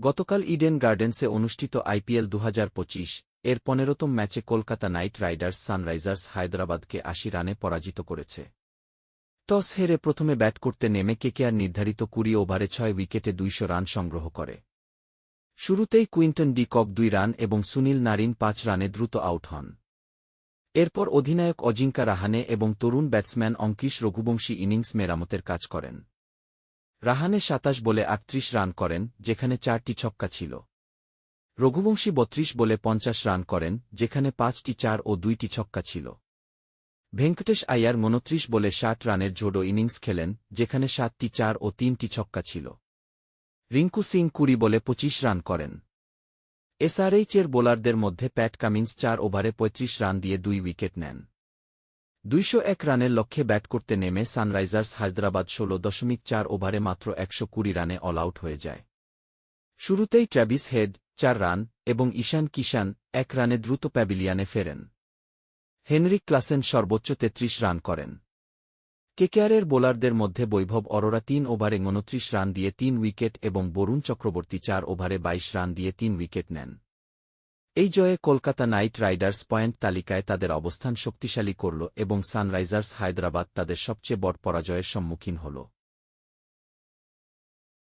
গতকাল ইডেন গার্ডেন্সে অনুষ্ঠিত আইপিএল 2025 এর 15তম ম্যাচে কলকাতা নাইট রাইডার্স সানরাইজার্স হায়দরাবাদকে ৮০ রানে পরাজিত করেছে। টস হেরে প্রথমে ব্যাট করতে নেমে কেকেআর নির্ধারিত 20 ওভারে 6 উইকেটে 200 রান সংগ্রহ করে। শুরুতেই কুইন্টন ডি কক 2 রান এবং সুনীল নারিন 5 রানে দ্রুত আউট হন। এরপর অধিনায়ক অজিঙ্কা রাহানে এবং তরুণ ব্যাটসম্যান অঙ্কিশ রঘুবংশী ইনিংস মেরামতের কাজ করেন। রাহানে 27 বলে 38 রান করেন, যেখানে 4টি ছক্কা ছিল। রঘুবংশী 32 বলে 50 রান করেন, যেখানে 5টি 4 ও 2টি ছক্কা ছিল। ভেঙ্কটেশ আয়ার 29 বলে 60 রানের জোড়ো ইনিংস খেলেন, যেখানে 7টি 4 ও 3টি ছক্কা ছিল। রিঙ্কু সিং 20 বলে 25 রান করেন। এসআরএইচের বোলারদের মধ্যে প্যাট কামিন্স 4 ওভারে 35 রান দিয়ে 2 উইকেট নেন। 201 রানের লক্ষ্যে ব্যাট করতে নেমে সানরাইজার্স হায়দরাবাদ 16.4 ওভারে মাত্র 120 রানে অল আউট হয়ে যায়। শুরুতেই ট্র্যাভিস হেড 4 রান এবং ঈশান কিষান 1 রানে দ্রুত প্যাভিলিয়নে ফেরেন। হেনরিক ক্লাসেন সর্বোচ্চ 33 রান করেন। কেকেআরের বোলারদের মধ্যে বৈভব অরোরা 3 ওভারে 29 রান দিয়ে 3 উইকেট এবং বরুণ চক্রবর্তী 4 ওভারে 22 রান দিয়ে 3 উইকেট নেন। এই জয়ে কলকাতা নাইট রাইডার্স পয়েন্ট তালিকায় তাদের অবস্থান শক্তিশালী করল এবং সানরাইজার্স হায়দরাবাদ তাদের সবচেয়ে বড় পরাজয়ের সম্মুখীন হল।